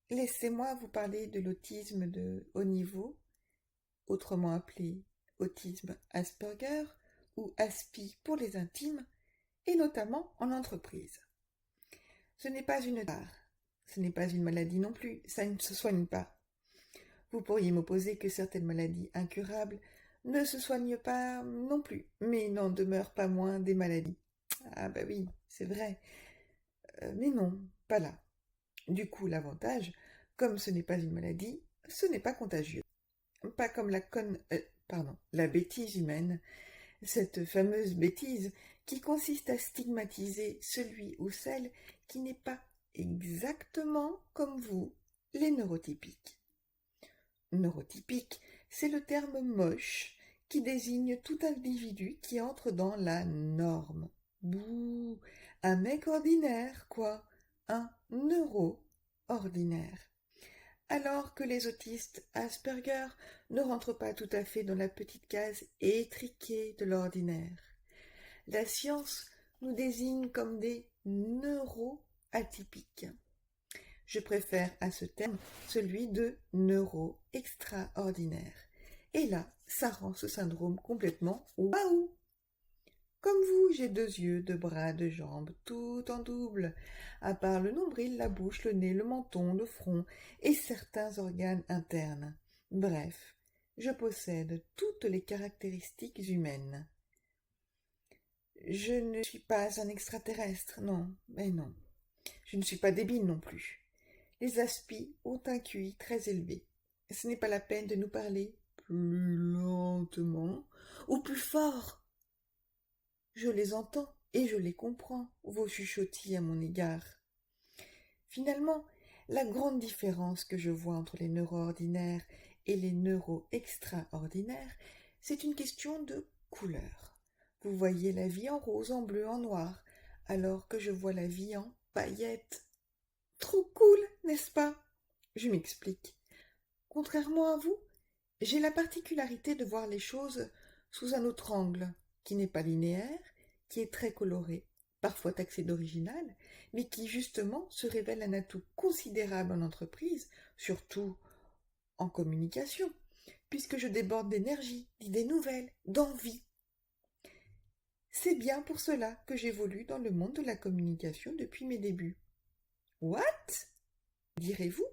Laissez-moi vous parler de l'autisme de haut niveau, autrement appelé autisme Asperger ou ASPI pour les intimes, et notamment en entreprise. Ce n'est pas une tare, ce n'est pas une maladie non plus, ça ne se soigne pas. Vous pourriez m'opposer que certaines maladies incurables ne se soignent pas non plus, mais n'en demeurent pas moins des maladies. Ah bah oui, c'est vrai. Mais non, pas là. Du coup, l'avantage, comme ce n'est pas une maladie, ce n'est pas contagieux. Pas comme la bêtise humaine, cette fameuse bêtise qui consiste à stigmatiser celui ou celle qui n'est pas exactement comme vous, les neurotypiques. Neurotypique, c'est le terme moche qui désigne tout individu qui entre dans la norme. Bouh, un mec ordinaire, quoi, un neuro ordinaire. Alors que les autistes Asperger ne rentrent pas tout à fait dans la petite case étriquée de l'ordinaire. La science nous désigne comme des neuroatypiques. Je préfère à ce terme celui de neuro-extraordinaire. Et là, ça rend ce syndrome complètement waouh! Comme vous, j'ai 2 yeux, 2 bras, 2 jambes, tout en double, à part le nombril, la bouche, le nez, le menton, le front et certains organes internes. Bref, je possède toutes les caractéristiques humaines. Je ne suis pas un extraterrestre, non, mais non. Je ne suis pas débile non plus. Les aspis ont un QI très élevé. Ce n'est pas la peine de nous parler plus lentement ou plus fort. Je les entends et je les comprends, vos chuchotis à mon égard. Finalement, la grande différence que je vois entre les neuro-ordinaires et les neuro-extraordinaires, c'est une question de couleur. Vous voyez la vie en rose, en bleu, en noir, alors que je vois la vie en paillettes. Trop cool, n'est-ce pas? Je m'explique. Contrairement à vous, j'ai la particularité de voir les choses sous un autre angle, qui n'est pas linéaire, qui est très coloré, parfois taxé d'original, mais qui justement se révèle un atout considérable en entreprise, surtout en communication, puisque je déborde d'énergie, d'idées nouvelles, d'envie. C'est bien pour cela que j'évolue dans le monde de la communication depuis mes débuts. What? Direz-vous?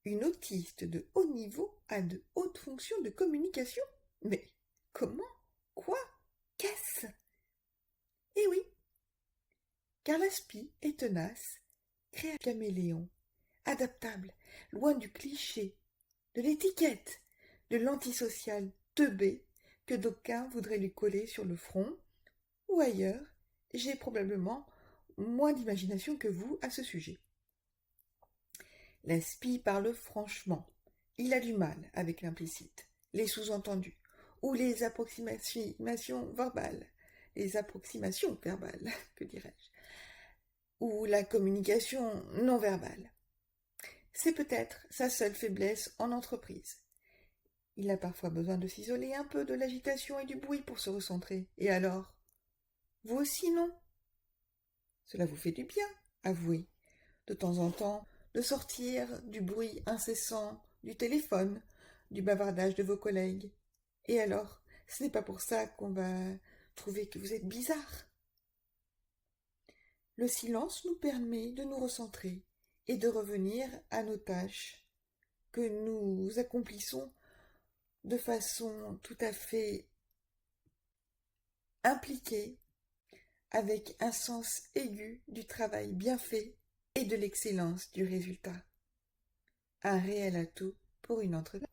Une autiste de haut niveau a de hautes fonctions de communication? Mais comment? Quoi? Qu'est-ce? Eh oui, car l'aspi est tenace, créatif caméléon, adaptable, loin du cliché, de l'étiquette, de l'antisocial teubé que d'aucuns voudraient lui coller sur le front, ou ailleurs, j'ai probablement moins d'imagination que vous à ce sujet. L'aspi parle franchement. Il a du mal avec l'implicite, les sous-entendus, ou les approximations verbales. Les approximations verbales, que dirais-je, ou la communication non verbale. C'est peut-être sa seule faiblesse en entreprise. Il a parfois besoin de s'isoler un peu de l'agitation et du bruit pour se recentrer. Et alors? Vous aussi, non? Cela vous fait du bien, avouez, de temps en temps, de sortir du bruit incessant du téléphone, du bavardage de vos collègues. Et alors, ce n'est pas pour ça qu'on va trouver que vous êtes bizarre. Le silence nous permet de nous recentrer et de revenir à nos tâches que nous accomplissons de façon tout à fait impliquée, avec un sens aigu du travail bien fait et de l'excellence du résultat. Un réel atout pour une entreprise.